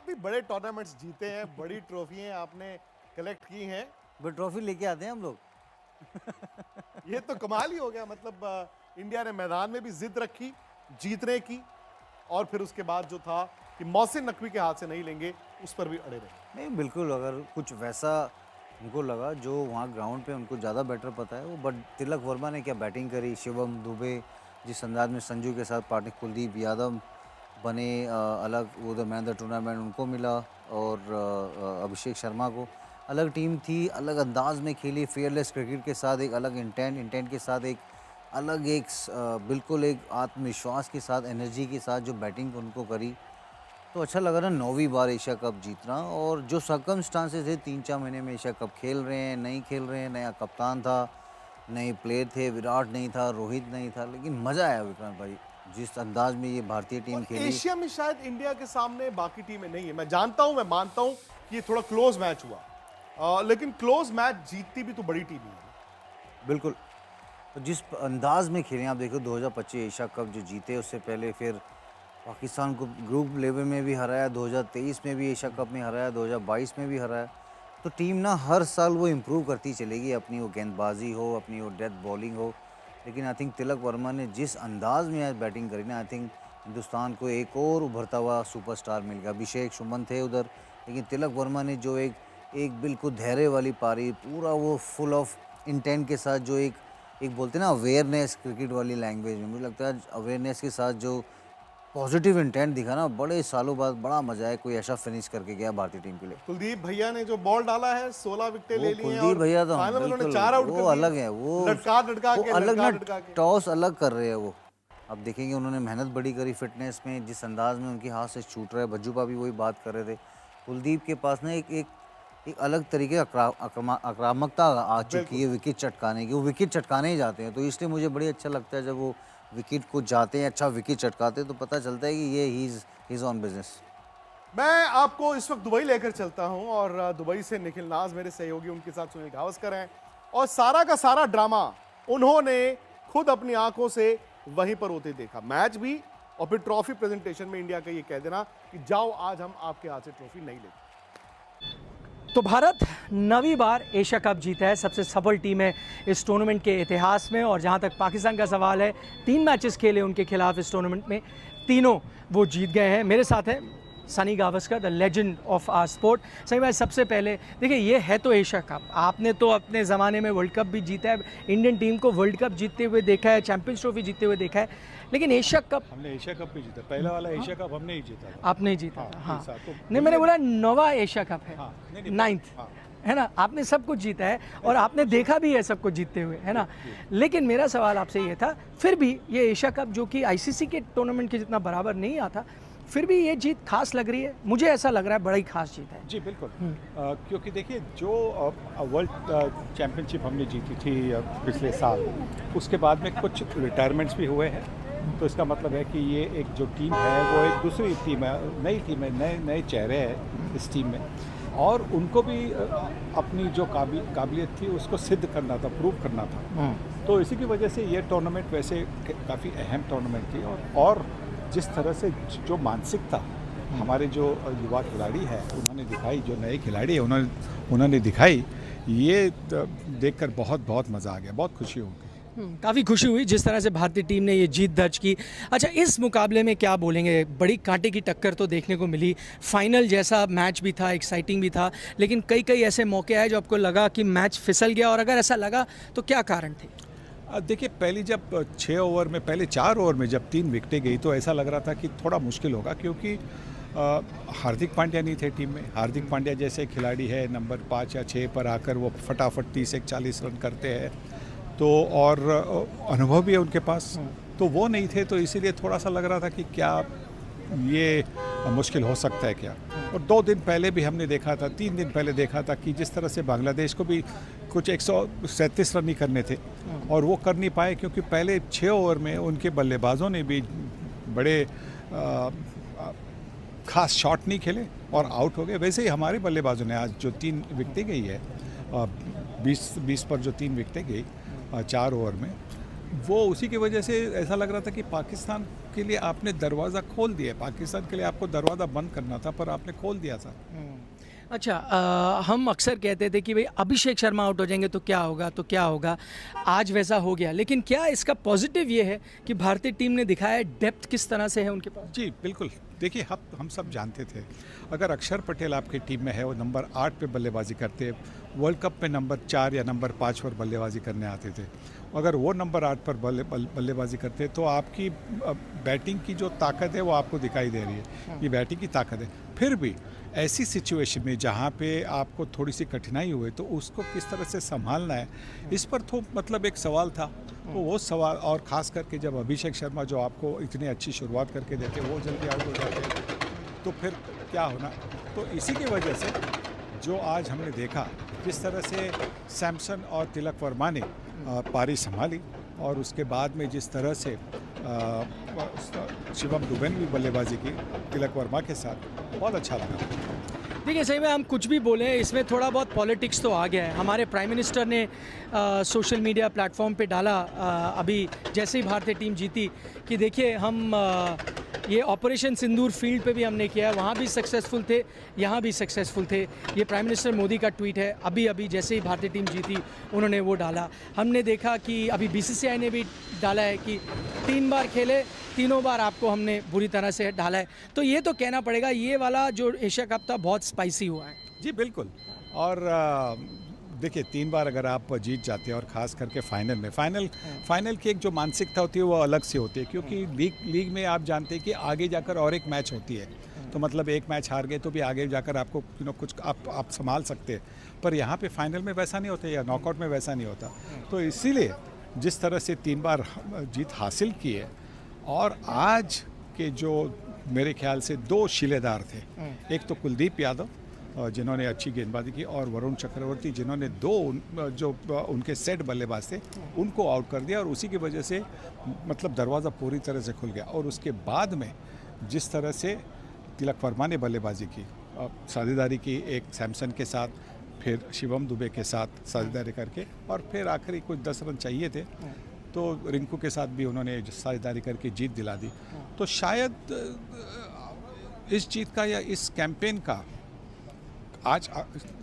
आप भी बड़े टूर्नामेंट्स जीते हैं, बड़ी ट्रॉफियां आपने कलेक्ट की हैं। वो ट्रॉफी लेके आते हैं हम लोग। ये तो कमाल ही हो गया। मतलब इंडिया ने मैदान में भी जिद रखी जीतने की, और फिर उसके बाद जो था कि मोहसिन नकवी के हाथ से नहीं लेंगे, उस पर भी अड़े रहे। नहीं बिल्कुल, अगर कुछ वैसा उनको लगा जो वहाँ ग्राउंड पे उनको ज़्यादा बेटर पता है वो, बट तिलक वर्मा ने क्या बैटिंग करी, शिवम दुबे जिस अंदाज में संजू के साथ पार्टनर कुलदीप यादव बने, अलग वो द मैन द टूर्नामेंट उनको मिला, और अभिषेक शर्मा को अलग टीम थी, अलग अंदाज में खेली, फेयरलेस क्रिकेट के साथ एक अलग इंटेंट के साथ एक अलग बिल्कुल एक आत्मविश्वास के साथ, एनर्जी के साथ जो बैटिंग उनको करी, तो अच्छा लगा ना। 9वीं बार एशिया कप जीतना, और जो सर्कमस्टांसेस थे 3-4 महीने में एशिया कप खेल रहे हैं, नहीं खेल रहे हैं, नया कप्तान था, नए प्लेयर थे, विराट नहीं था, रोहित नहीं था, लेकिन मज़ा आया विक्रांत भाई जिस अंदाज में ये भारतीय टीम खेली। एशिया में शायद इंडिया के सामने बाकी टीमें नहीं है। मैं जानता हूं, मैं मानता हूं कि ये थोड़ा क्लोज मैच हुआ, लेकिन क्लोज मैच जीतती भी तो बड़ी टीम ही है। बिल्कुल, तो जिस अंदाज में खेले आप देखो, 2025 एशिया कप जो जीते, उससे पहले फिर पाकिस्तान को ग्रुप लेवल में भी हराया, 2023 में भी एशिया कप में हराया, 2022 में भी हराया। तो टीम ना हर साल वो इम्प्रूव करती चलेगी, अपनी वो गेंदबाजी हो, अपनी वो डेथ बॉलिंग हो। लेकिन आई थिंक तिलक वर्मा ने जिस अंदाज में आज बैटिंग करी ना, आई थिंक हिंदुस्तान को एक और उभरता हुआ सुपरस्टार मिल गया। अभिषेक शुभमन थे उधर, लेकिन तिलक वर्मा ने जो एक एक बिल्कुल धैर्य वाली पारी, पूरा वो फुल ऑफ इंटेंट के साथ जो एक बोलते हैं ना अवेयरनेस क्रिकेट वाली लैंग्वेज में, मुझे लगता है अवेयरनेस के साथ जो पॉजिटिव इंटेंट दिखा ना, बड़े सालों बाद बड़ा मजा आया, कोई ऐसा फिनिश करके गया भारतीय टीम के लिए। कुलदीप भैया ने जो बॉल डाला है, 16 विकेटें ले ली हैं, कुलदीप भैया तो फाइनल में उन्होंने बिल्कुल 4 आउट वो कर दिए। अलग है, वो लटका वो के अलग लटका ना, के टॉस अलग कर रहे हैं वो। अब देखेंगे, उन्होंने मेहनत बड़ी करी फिटनेस में, जिस अंदाज में उनके हाथ से छूट रहा है, भज्जूपा भी वही बात कर रहे थे। कुलदीप के पास ना एक अलग तरीके आक्रामकता आ चुकी है विकेट चटकाने की, वो विकेट चटकाने ही जाते हैं, तो इसलिए मुझे बड़ी अच्छा लगता है जब वो विकेट को जाते हैं, अच्छा विकेट चटकाते हैं, तो पता चलता है कि ये ही इज ऑन बिजनेस। मैं आपको इस वक्त दुबई लेकर चलता हूं, और दुबई से निखिल नाज मेरे सहयोगी, उनके साथ सुनील गावस्कर हैं, और सारा का सारा ड्रामा उन्होंने खुद अपनी आंखों से वहीं पर होते देखा, मैच भी और फिर ट्रॉफी प्रेजेंटेशन में इंडिया का ये कह देना कि जाओ आज हम आपके हाथ से ट्रॉफी नहीं लेते। तो भारत 9वीं बार एशिया कप जीता है, सबसे सफल टीम है इस टूर्नामेंट के इतिहास में। और जहां तक पाकिस्तान का सवाल है, 3 मैचेस खेले उनके खिलाफ इस टूर्नामेंट में, तीनों वो जीत गए हैं। मेरे साथ है Sunny Gavaskar, the legend of our sport. सही बात, सबसे पहले देखिए, ये है तो एशिया कप, आपने तो अपने ज़माने में वर्ल्ड कप भी जीता है, इंडियन टीम को वर्ल्ड कप जीतते हुए देखा है, चैंपियंस ट्रॉफी जीतते हुए देखा है, लेकिन एशिया कप हमने एशिया कप भी जीता, पहला वाला एशिया कप हमने ही जीता था। आपने ही जीता था। हाँ, तो नहीं, मैंने बोला 9वां एशिया कप है, हाँ, 9th है ना, आपने सब कुछ जीता है और आपने देखा भी है सब कुछ जीतते हुए, है ना। लेकिन मेरा सवाल आपसे ये था, फिर भी ये एशिया कप जो कि आईसीसी के टूर्नामेंट के जितना बराबर नहीं आता, फिर भी ये जीत खास लग रही है, मुझे ऐसा लग रहा है बड़ा ही खास जीत है। जी बिल्कुल, क्योंकि देखिए, जो वर्ल्ड चैंपियनशिप हमने जीती थी पिछले साल, उसके बाद में कुछ रिटायरमेंट्स भी हुए हैं, तो इसका मतलब है कि ये एक जो टीम है वो एक दूसरी टीम है, नई टीम है, नए चेहरे हैं इस टीम में, और उनको भी अपनी जो काबिलियत थी उसको सिद्ध करना था, प्रूव करना था। तो इसी की वजह से ये टूर्नामेंट वैसे काफ़ी अहम टूर्नामेंट थी, और जिस तरह से जो मानसिकता हमारे जो युवा खिलाड़ी है उन्होंने दिखाई, जो नए खिलाड़ी है उन्होंने दिखाई, ये देखकर बहुत मज़ा आ गया, बहुत खुशी हो गई। काफ़ी खुशी हुई जिस तरह से भारतीय टीम ने ये जीत दर्ज की। अच्छा, इस मुकाबले में क्या बोलेंगे, बड़ी कांटे की टक्कर तो देखने को मिली, फाइनल जैसा मैच भी था, एक्साइटिंग भी था, लेकिन कई ऐसे मौके आए जो आपको लगा कि मैच फिसल गया, और अगर ऐसा लगा तो क्या कारण थे? देखिए, पहले जब 6 ओवर में, पहले 4 ओवर में जब 3 विकेटें गई तो ऐसा लग रहा था कि थोड़ा मुश्किल होगा, क्योंकि हार्दिक पांड्या नहीं थे टीम में। हार्दिक पांड्या जैसे खिलाड़ी है, नंबर 5 या 6 पर आकर वो फटाफट 30-40 रन करते हैं, तो और अनुभव भी है उनके पास, तो वो नहीं थे, तो इसीलिए थोड़ा सा लग रहा था कि क्या ये मुश्किल हो सकता है क्या। और 2 दिन पहले भी हमने देखा था, 3 दिन पहले देखा था कि जिस तरह से बांग्लादेश को भी कुछ 137 रन ही करने थे, और वो कर नहीं पाए, क्योंकि पहले 6 ओवर में उनके बल्लेबाजों ने भी बड़े खास शॉट नहीं खेले और आउट हो गए। वैसे ही हमारे बल्लेबाजों ने आज जो 3 विकेटें गई है, 20 पर जो 3 विकेटें गई 4 ओवर में, वो उसी की वजह से ऐसा लग रहा था कि पाकिस्तान आपके लिए आपने दरवाज़ा खोल दिया। पाकिस्तान के लिए आपको दरवाज़ा बंद करना था, पर आपने खोल दिया था। अच्छा, हम अक्सर कहते थे कि भाई अभिषेक शर्मा आउट हो जाएंगे तो क्या होगा, तो क्या होगा। आज वैसा हो गया, लेकिन क्या इसका पॉजिटिव ये है कि भारतीय टीम ने दिखाया है डेप्थ किस तरह से है उनके पास। जी बिल्कुल। देखिए, हम सब जानते थे अगर अक्षर पटेल आपकी टीम में है, वो नंबर 8 पे बल्लेबाजी करते, वर्ल्ड कप में नंबर 4 या नंबर 5 पर बल्लेबाजी करने आते थे। अगर वो नंबर 8 पर बल्लेबाजी करते तो आपकी बैटिंग की जो ताकत है वो आपको दिखाई दे रही है, ये बैटिंग की ताकत है। फिर भी ऐसी सिचुएशन में जहाँ पे आपको थोड़ी सी कठिनाई हुई तो उसको किस तरह से संभालना है, इस पर तो मतलब एक सवाल था। तो वो सवाल, और ख़ास करके जब अभिषेक शर्मा जो आपको इतनी अच्छी शुरुआत करके देते वो जल्दी आउट हो जाते तो फिर क्या होना। तो इसी की वजह से जो आज हमने देखा जिस तरह से सैमसन और तिलक वर्मा ने पारी संभाली, और उसके बाद में जिस तरह से शिवम दुबे ने भी बल्लेबाजी की तिलक वर्मा के साथ, बहुत अच्छा लगा। देखिए, सही में हम कुछ भी बोलें, इसमें थोड़ा बहुत पॉलिटिक्स तो आ गया है। हमारे प्राइम मिनिस्टर ने सोशल मीडिया प्लेटफॉर्म पे डाला अभी जैसे ही भारतीय टीम जीती कि देखिए हम ये ऑपरेशन सिंदूर फील्ड पे भी हमने किया है, वहाँ भी सक्सेसफुल थे, यहाँ भी सक्सेसफुल थे। ये प्राइम मिनिस्टर मोदी का ट्वीट है, अभी जैसे ही भारतीय टीम जीती उन्होंने वो डाला। हमने देखा कि अभी BCCI ने भी डाला है कि 3 बार खेले, तीनों बार आपको हमने बुरी तरह से डाला है। तो ये तो कहना पड़ेगा, ये वाला जो एशिया कप था बहुत स्पाइसी हुआ है। जी बिल्कुल। और देखिए, 3 बार अगर आप जीत जाते हैं, और ख़ास करके फाइनल की एक जो मानसिकता होती है वो अलग से होती है, क्योंकि लीग में आप जानते हैं कि आगे जाकर और एक मैच होती है। तो मतलब एक मैच हार गए तो भी आगे जाकर आपको कुछ आप संभाल सकते हैं, पर यहाँ पे फाइनल में वैसा नहीं होता, या नॉकआउट में वैसा नहीं होता। तो इसीलिए जिस तरह से 3 बार जीत हासिल की है, और आज के जो मेरे ख्याल से 2 शिलेदार थे, एक तो कुलदीप यादव जिन्होंने अच्छी गेंदबाजी की, और वरुण चक्रवर्ती जिन्होंने 2 जो उनके सेट बल्लेबाज थे उनको आउट कर दिया, और उसी की वजह से मतलब दरवाज़ा पूरी तरह से खुल गया। और उसके बाद में जिस तरह से तिलक वर्मा ने बल्लेबाजी की, साझेदारी की एक सैमसन के साथ, फिर शिवम दुबे के साथ साझेदारी करके, और फिर आखिरी कुछ 10 रन चाहिए थे तो रिंकू के साथ भी उन्होंने साझेदारी करके जीत दिला दी। तो शायद इस जीत का या इस कैंपेन का, आज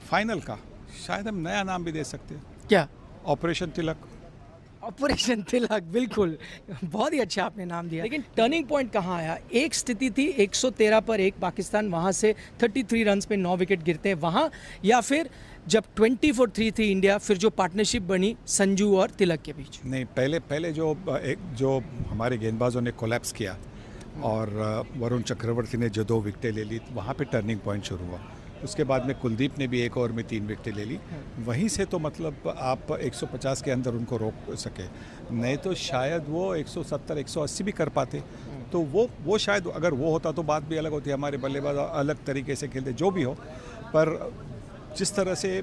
फाइनल का, शायद हम नया नाम भी दे सकते हैं। क्या? ऑपरेशन तिलक। ऑपरेशन तिलक, बिल्कुल, बहुत ही अच्छा आपने नाम दिया। लेकिन टर्निंग पॉइंट कहाँ आया? एक स्थिति थी 113 पर 1 पाकिस्तान, वहाँ से 33 रन्स पे 9 विकेट गिरते हैं वहाँ, या फिर जब 24-3 थी इंडिया, फिर जो पार्टनरशिप बनी संजू और तिलक के बीच? नहीं, पहले जो हमारे गेंदबाजों ने कोलैप्स किया और वरुण चक्रवर्ती ने जो 2 विकेटें ले ली, वहाँ पे टर्निंग पॉइंट शुरू हुआ। उसके बाद में कुलदीप ने भी 1 ओवर में 3 विकेटें ले ली। वहीं से तो मतलब आप 150 के अंदर उनको रोक सके, नहीं तो शायद वो 170-180 भी कर पाते। तो वो शायद अगर वो होता तो बात भी अलग होती, हमारे बल्लेबाज अलग तरीके से खेलते, जो भी हो। पर जिस तरह से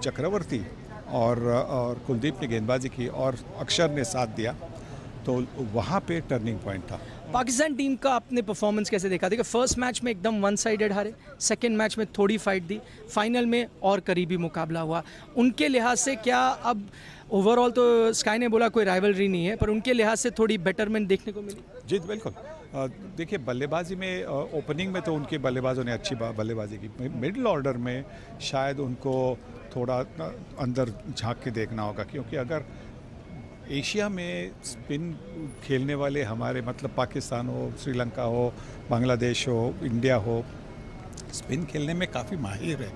चक्रवर्ती और कुलदीप ने गेंदबाजी की और अक्षर ने साथ दिया, तो वहाँ पे टर्निंग पॉइंट था। पाकिस्तान टीम का आपने परफॉर्मेंस कैसे देखा? देखिए, फर्स्ट मैच में एकदम 1 साइडेड हारे, सेकंड मैच में थोड़ी फाइट दी, फाइनल में और करीबी मुकाबला हुआ। उनके लिहाज से क्या अब ओवरऑल, तो स्काई ने बोला कोई राइवलरी नहीं है, पर उनके लिहाज से थोड़ी बेटरमेंट देखने को मिली? जी बिल्कुल। देखिए, बल्लेबाजी में ओपनिंग में तो उनके बल्लेबाजों ने अच्छी बल्लेबाजी की। मिडिल ऑर्डर में शायद उनको थोड़ा अंदर झांक के देखना होगा, क्योंकि अगर एशिया में स्पिन खेलने वाले हमारे, मतलब पाकिस्तान हो, श्रीलंका हो, बांग्लादेश हो, इंडिया हो, स्पिन खेलने में काफ़ी माहिर है,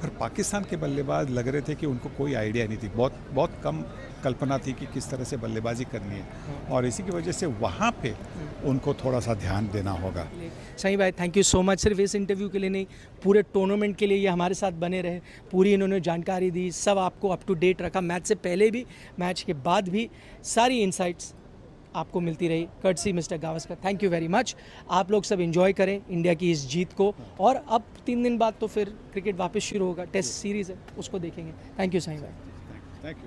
पर पाकिस्तान के बल्लेबाज लग रहे थे कि उनको कोई आइडिया नहीं थी, बहुत कम कल्पना थी कि किस तरह से बल्लेबाजी करनी है, और इसी की वजह से वहाँ पे उनको थोड़ा सा ध्यान देना होगा। सही भाई, थैंक यू सो मच। सिर्फ इस इंटरव्यू के लिए नहीं, पूरे टूर्नामेंट के लिए ये हमारे साथ बने रहे, पूरी इन्होंने जानकारी दी, सब आपको अप टू डेट रखा, मैच से पहले भी, मैच के बाद भी, सारी इनसाइट्स आपको मिलती रही, courtesy mister Gavaskar. Thank you very much. आप लोग सब एंजॉय करें इंडिया की इस जीत को, और अब 3 दिन बाद तो फिर क्रिकेट वापस शुरू होगा, टेस्ट सीरीज़ है, उसको देखेंगे। थैंक यू साईं भाई।